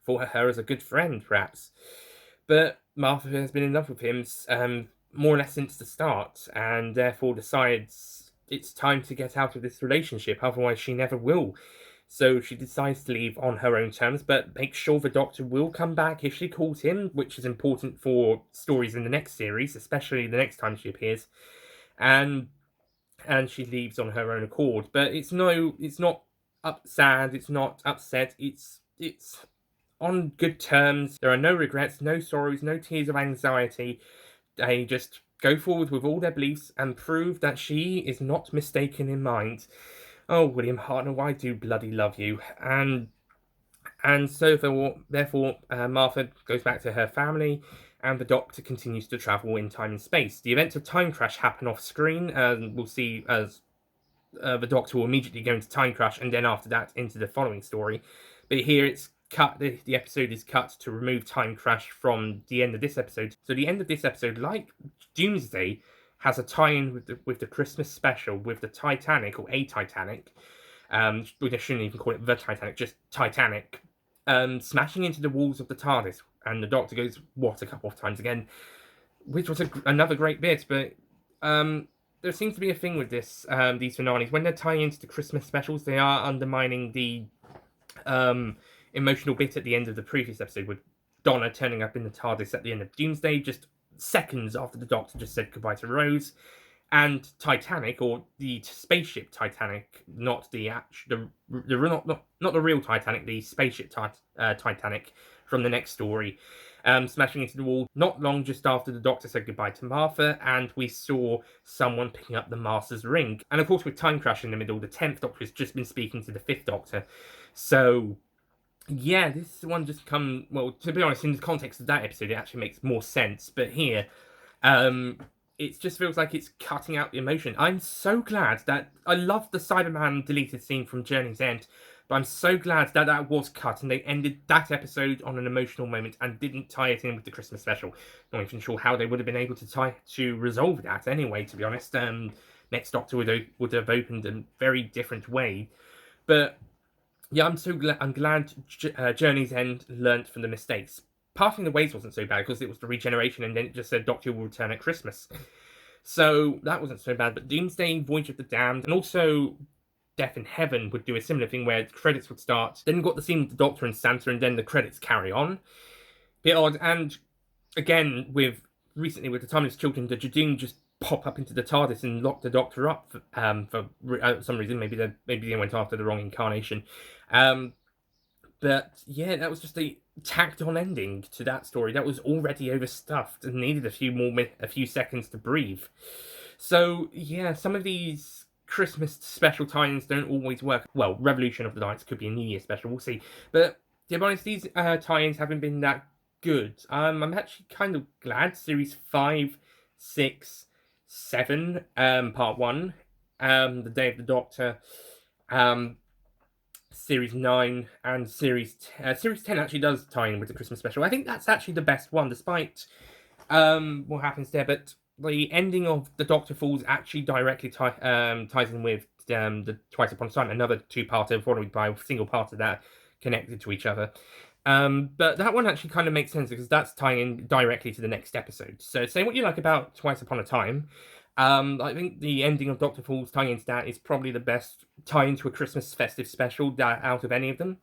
thought her as a good friend, perhaps. But Martha has been in love with him more or less since the start, and therefore decides it's time to get out of this relationship, otherwise she never will. So she decides to leave on her own terms, but make sure the Doctor will come back if she calls him, which is important for stories in the next series, especially the next time she appears. And she leaves on her own accord. But it's not sad, it's not upset, it's on good terms. There are no regrets, no sorrows, no tears of anxiety. They just go forward with all their beliefs and prove that she is not mistaken in mind. Oh, William Hartnell, I do bloody love you. And so therefore, Martha goes back to her family, and the Doctor continues to travel in time and space. The events of Time Crash happen off screen, and we'll see as the Doctor will immediately go into Time Crash, and then after that into the following story. But here it's cut. The episode is cut to remove Time Crash from the end of this episode. So the end of this episode, like Doomsday, has a tie-in with the Christmas special with the Titanic, or a Titanic. We shouldn't even call it the Titanic, just Titanic. Smashing into the walls of the TARDIS, and the Doctor goes, "What?" a couple of times again, which was another great bit. But there seems to be a thing with these finales. When they tie into the Christmas specials, they are undermining the emotional bit at the end of the previous episode, with Donna turning up in the TARDIS at the end of Doomsday, just seconds after the Doctor just said goodbye to Rose. And Titanic, or the spaceship Titanic, not the not the real Titanic, the spaceship Titanic from the next story, smashing into the wall not long just after the Doctor said goodbye to Martha, and we saw someone picking up the Master's ring. And of course, with Time Crash in the middle, the 10th Doctor has just been speaking to the 5th Doctor. So yeah, this one just well, to be honest, in the context of that episode, it actually makes more sense. But here, it just feels like it's cutting out the emotion. I'm so glad that I love the Cyberman deleted scene from Journey's End, but I'm so glad that that was cut and they ended that episode on an emotional moment and didn't tie it in with the Christmas special. Not even sure how they would have been able to resolve that anyway. To be honest, Next Doctor would have opened a very different way. But yeah, I'm glad Journey's End learnt from the mistakes. Parting the Ways wasn't so bad because it was the regeneration, and then it just said Doctor will return at Christmas. So that wasn't so bad. But Doomsday, Voyage of the Damned, and also Death in Heaven would do a similar thing where the credits would start, then got the scene with the Doctor and Santa, and then the credits carry on. Bit odd. And again, recently with the Timeless Children, the Jadoon just pop up into the TARDIS and lock the Doctor up for some reason. Maybe they went after the wrong incarnation. But yeah, that was just a tacked on ending to that story that was already overstuffed and needed a few seconds to breathe. So yeah, some of these Christmas special tie-ins don't always work. Well, Revolution of the Nights could be a New Year special, we'll see. But to be honest, these tie-ins haven't been that good. I'm actually kind of glad Series 5, 6, 7, Part 1, The Day of the Doctor, Series 9 and Series 10 actually does tie in with the Christmas special. I think that's actually the best one, despite what happens there. But the ending of The Doctor Falls actually directly ties in with the Twice Upon a Time, another two-parter followed by a single part of that connected to each other. But that one actually kind of makes sense because that's tying in directly to the next episode. So say what you like about Twice Upon a Time. I think the ending of Doctor Falls tying into that is probably the best tie into a Christmas festive special out of any of them.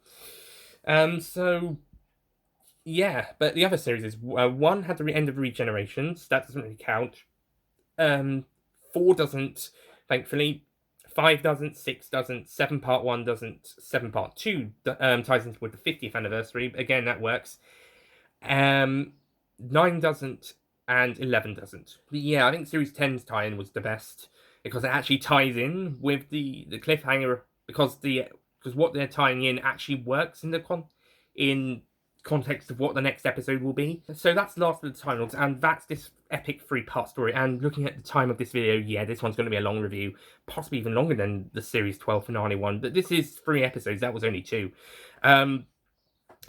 So yeah, but the other series is 1 had the end of Regenerations. That doesn't really count. 4 doesn't, thankfully. 5 doesn't, 6 doesn't, 7 Part 1 doesn't, 7 Part 2 ties into with the 50th anniversary. Again, that works. 9 doesn't, and 11 doesn't. But yeah, I think Series 10's tie-in was the best because it actually ties in with the cliffhanger because what they're tying in actually works in the context of what the next episode will be. So that's Last of the Time Lords, and that's this epic 3-part story. And looking at the time of this video, yeah, this one's going to be a long review, possibly even longer than the series 12 finale one. But this is 3 episodes. That was only 2.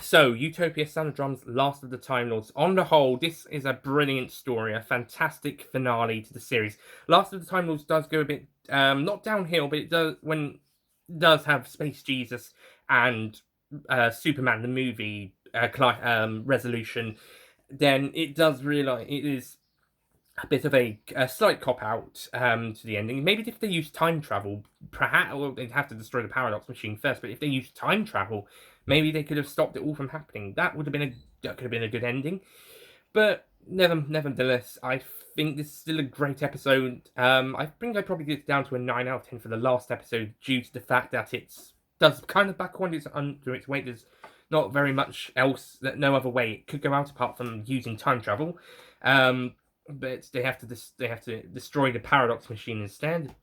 So, Utopia, Sound of Drums, Last of the Time Lords. On the whole, this is a brilliant story, a fantastic finale to the series. Last of the Time Lords does go a bit, not downhill, but it does have Space Jesus and Superman the movie resolution. Then it does realise it is a bit of a slight cop-out to the ending. Maybe if they use time travel, perhaps, well, they'd have to destroy the paradox machine first, but if they use time travel, maybe they could have stopped it all from happening. That could have been a good ending. But nevertheless, I think this is still a great episode. I think I probably get it down to a 9 out of 10 for the last episode, due to the fact that it does kind of back on under its weight. There's not very much else, no other way it could go out apart from using time travel. But they have to destroy the paradox machine instead.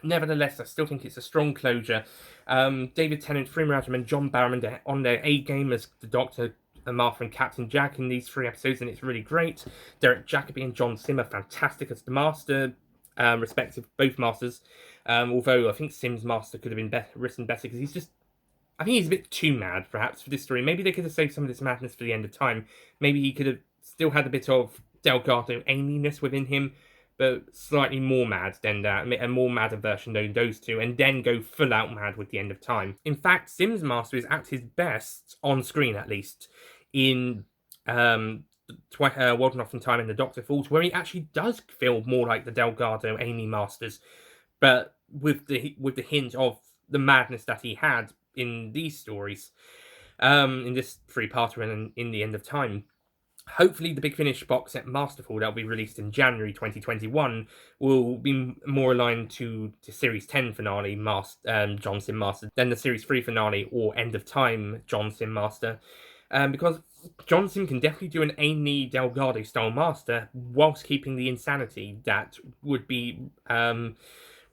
Nevertheless, I still think it's a strong closure. David Tennant, Freeman Adam, and John Barrowman, they're on their A game as the Doctor, Martha, and Captain Jack in these 3 episodes, and it's really great. Derek Jacobi and John Sim are fantastic as the Master, respective both Masters. Although I think Sim's Master could have been written better, because I think he's a bit too mad, perhaps, for this story. Maybe they could have saved some of this madness for the end of time. Maybe he could have still had a bit of Delgado Amy-ness within him, but slightly more mad than that, a more madder version than those two, and then go full out mad with the end of time. In fact, Sim's Master is at his best, on screen at least, in World Enough in Time and The Doctor Falls, where he actually does feel more like the Delgado Amy Masters, but with the hint of the madness that he had in these stories, in this 3-parter and in The End of Time. Hopefully, the Big Finish box set Masterful, that'll be released in January 2021, will be more aligned to the Series 10 finale, John Sim Master, than the Series 3 finale or End of Time John Sim Master. Because John Sim can definitely do an Amy Delgado style Master whilst keeping the insanity that would be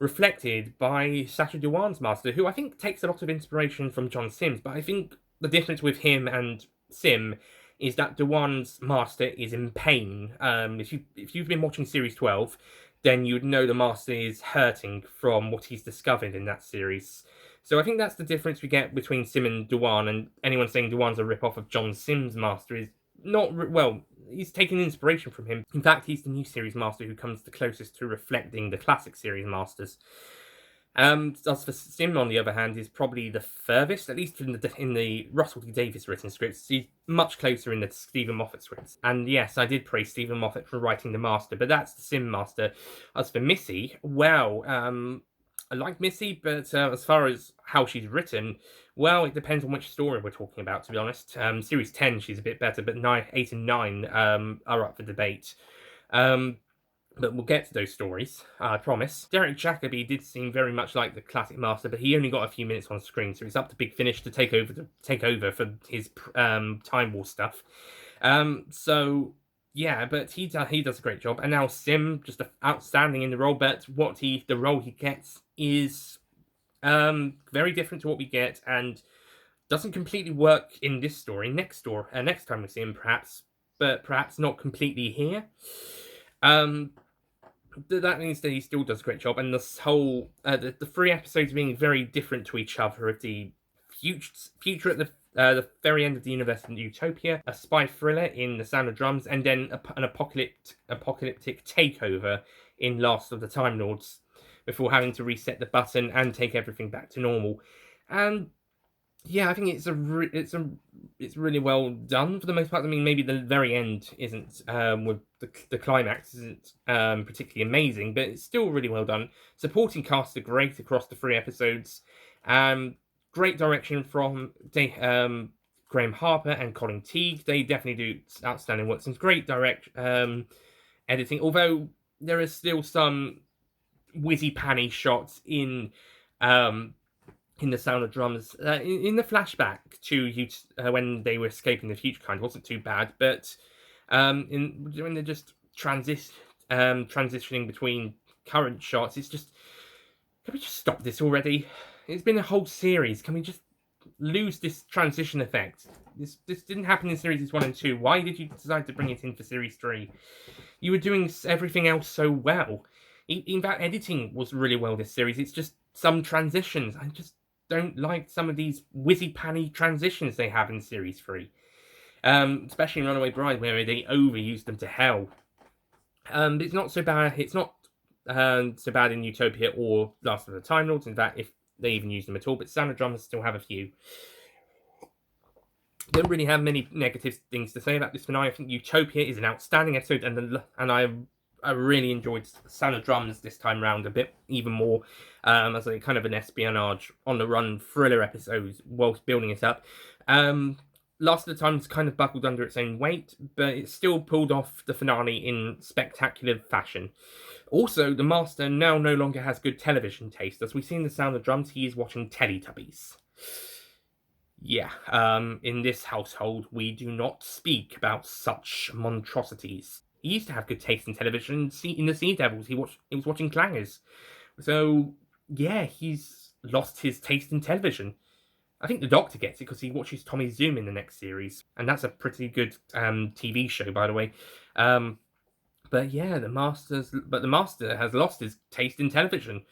reflected by Sacha Dhawan's Master, who I think takes a lot of inspiration from John Sim's, but I think the difference with him and Sim is that Dhawan's Master is in pain. If you've been watching Series 12, then you'd know the Master is hurting from what he's discovered in that series. So I think that's the difference we get between Sim and Dhawan, and anyone saying Dhawan's a rip-off of John Sim's Master is not... well, he's taken inspiration from him. In fact, he's the new series Master who comes the closest to reflecting the classic series Masters. As for Sim, on the other hand, is probably the furthest, at least in the Russell T Davies written scripts. He's much closer in the Stephen Moffat scripts. And yes, I did praise Stephen Moffat for writing the Master, but that's the Sim Master. As for Missy, well, I like Missy, but as far as how she's written, well, it depends on which story we're talking about, to be honest. Series 10, she's a bit better, but 8 and 9 are up for debate. But we'll get to those stories, I promise. Derek Jacobi did seem very much like the classic Master, but he only got a few minutes on screen, so it's up to Big Finish to take over for his Time War stuff. So yeah, but he does a great job, and now Sim just outstanding in the role. But the role he gets is very different to what we get, and doesn't completely work in this story. Next time we see him, perhaps, but perhaps not completely here. That means that he still does a great job, and this whole the 3 episodes being very different to each other, of the future at the very end of the universe in Utopia, a spy thriller in The Sound of Drums, and then an apocalyptic takeover in Last of the Time Lords, before having to reset the button and take everything back to normal. And yeah, I think it's really well done for the most part. I mean, maybe the very end isn't with the climax isn't particularly amazing, but it's still really well done. Supporting cast are great across the 3 episodes. Great direction from Graham Harper and Colin Teague. They definitely do outstanding work. Some great editing, although there is still some whizzy-panny shots in The Sound of Drums. In the flashback to when they were escaping the future kind, wasn't too bad, but when they're just transitioning between current shots, it's just, can we just stop this already? It's been a whole series. Can we just lose this transition effect? This didn't happen in series 1 and 2. Why did you decide to bring it in for series 3? You were doing everything else so well. In fact, editing was really well this series. It's just some transitions. I just don't like some of these whizzy-panny transitions they have in series 3. Especially in Runaway Bride, where they overuse them to hell. It's not so bad. It's not so bad in Utopia or Last of the Time Lords. In fact, if they even use them at all, but Sound of Drums still have a few. Don't really have many negative things to say about this finale. I think Utopia is an outstanding episode, and I really enjoyed Sound of Drums this time round a bit even more, as a kind of an espionage on the run thriller episode whilst building it up. Last of the Time's kind of buckled under its own weight, but it still pulled off the finale in spectacular fashion. Also, the Master now no longer has good television taste. As we see in The Sound of Drums, he is watching Teletubbies. Yeah, in this household, we do not speak about such monstrosities. He used to have good taste in television. In the Sea Devils, he was watching Clangers. So, yeah, he's lost his taste in television. I think the Doctor gets it because he watches Tommy Zoom in the next series, and that's a pretty good TV show, by the way. But yeah, the Master has lost his taste in television.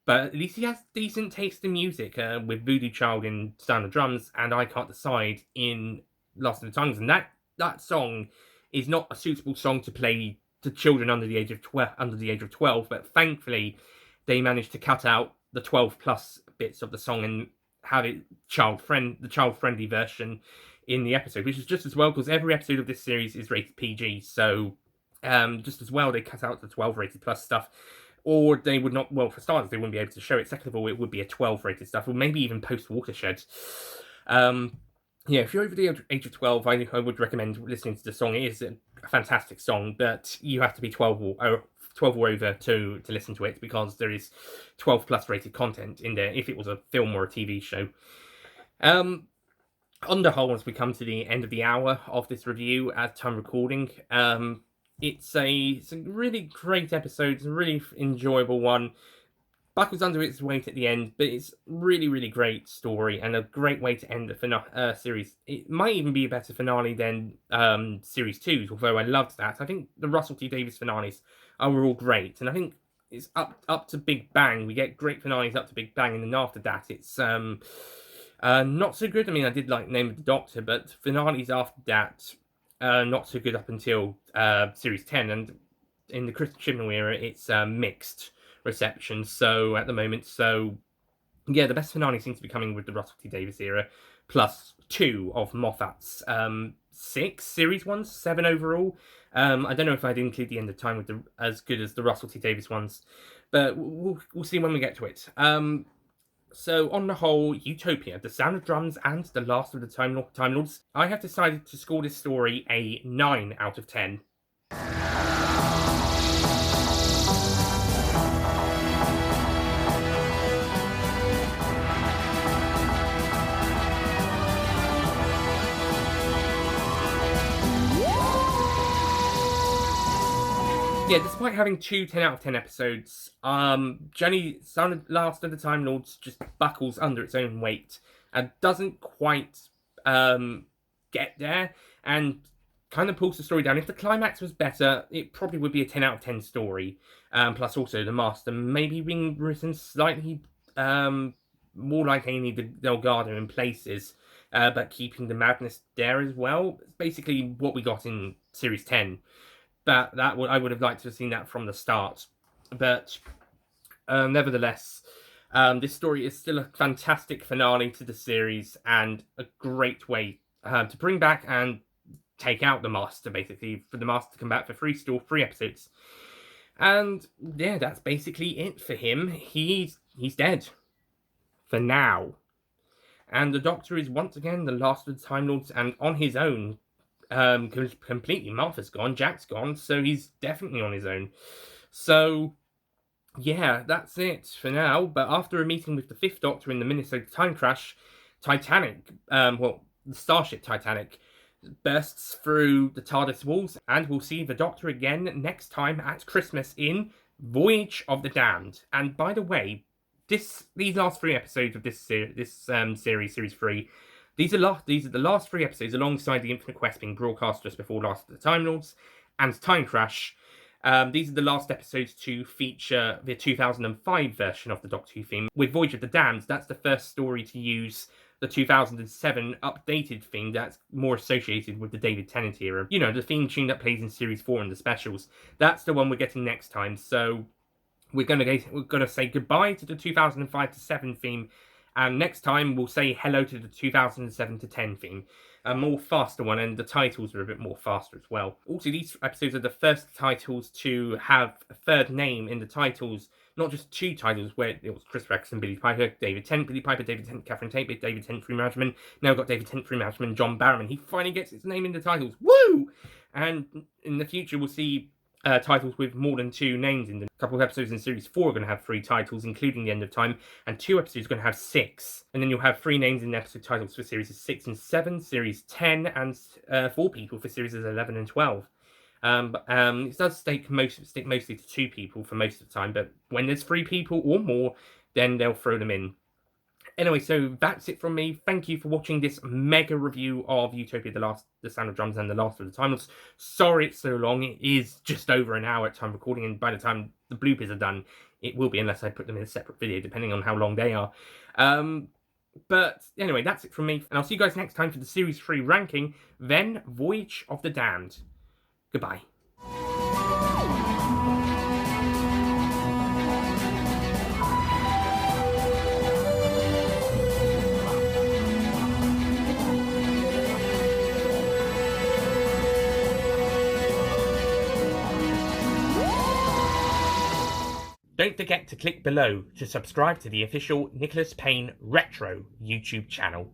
But at least he has decent taste in music, with Voodoo Child in Sound of Drums and I Can't Decide in Lost in the Tongues. And that song is not a suitable song to play to children under the age of 12. But thankfully, they managed to cut out the 12+ bits of the song and have it the child-friendly version in the episode, which is just as well because every episode of this series is rated PG. So just as well, they cut out the 12 rated plus stuff. Or they would not, well, for starters, they wouldn't be able to show it. Second of all, it would be a 12 rated stuff, or maybe even post Watershed. Yeah, if you're over the age of 12, I would recommend listening to the song. It is a fantastic song, but you have to be 12 or over to listen to it because there is 12+ rated content in there if it was a film or a TV show. On the whole, as we come to the end of the hour of this review at time recording, it's a really great episode. It's a really enjoyable one. Buckles under its weight at the end, but it's really, really great story and a great way to end the series. It might even be a better finale than Series 2's, although I loved that. I think the Russell T Davies finales are all great, and I think it's up to Big Bang. We get great finales up to Big Bang, and then after that, it's not so good. I mean, I did like Name of the Doctor, but finales after that, not so good up until Series 10, and in the Chris Chibnall era, it's mixed reception. So at the moment, yeah, the best finale seems to be coming with the Russell T Davies era, plus 2 of Moffat's 6 series ones, 7 overall. I don't know if I'd include the End of Time with as good as the Russell T Davies ones, but we'll see when we get to it. So, on the whole, Utopia, The Sound of Drums, and The Last of the Time Lords, I have decided to score this story a 9 out of 10. Yeah, despite having 2 10 out of 10 episodes, Last of the Time Lords just buckles under its own weight and doesn't quite get there and kind of pulls the story down. If the climax was better, it probably would be a 10 out of 10 story. Plus also the Master maybe being written slightly more like Amy Delgado in places, but keeping the madness there as well. It's basically what we got in Series 10. I would have liked to have seen that from the start. But nevertheless, this story is still a fantastic finale to the series and a great way to bring back and take out the Master, basically, for the Master to come back for 3 episodes. And yeah, that's basically it for him. He's dead. For now. And the Doctor is once again the last of the Time Lords and on his own. Completely. Martha's gone, Jack's gone, so he's definitely on his own. So yeah, that's it for now. But after a meeting with the 5th Doctor in the Minnesota time crash, the Starship Titanic bursts through the TARDIS walls, and we'll see the Doctor again next time at Christmas in Voyage of the Damned. And by the way, these last 3 episodes of this series, series 3, these are the last 3 episodes alongside the Infinite Quest being broadcast just before Last of the Time Lords and Time Crash. These are the last episodes to feature the 2005 version of the Doctor Who theme. With Voyage of the Damned, that's the first story to use the 2007 updated theme that's more associated with the David Tennant era. You know, the theme tune that plays in Series 4 and the specials. That's the one we're getting next time, so we're gonna say goodbye to the 2005 to 7 theme, and next time we'll say hello to the 2007 to 10 theme. A more faster one, and the titles are a bit more faster as well. Also, these episodes are the first titles to have a third name in the titles, not just 2 titles where it was Chris Rex and Billy Piper, David Tennant, Billy Piper, David Tennant, Catherine Tate, David Tennant, Freeman Rajman. Now we've got David Tennant, Freeman Rajman, John Barrowman. He finally gets his name in the titles. Woo! And in the future, we'll see titles with more than 2 names in them. A couple of episodes in Series 4 are going to have 3 titles, including The End of Time, and 2 episodes are going to have 6. And then you'll have 3 names in the episode titles for Series 6 and 7, Series 10, and 4 people for Series 11 and 12. It does stick mostly to 2 people for most of the time, but when there's 3 people or more, then they'll throw them in. Anyway, so that's it from me. Thank you for watching this mega review of Utopia, The Sound of Drums, and The Last of the Time Lords. Sorry it's so long. It is just over an hour at time recording, and by the time the bloopers are done, it will be, unless I put them in a separate video, depending on how long they are. But anyway, that's it from me, and I'll see you guys next time for the Series 3 ranking, then Voyage of the Damned. Goodbye. Don't forget to click below to subscribe to the official Nicholas Payne Retro YouTube channel.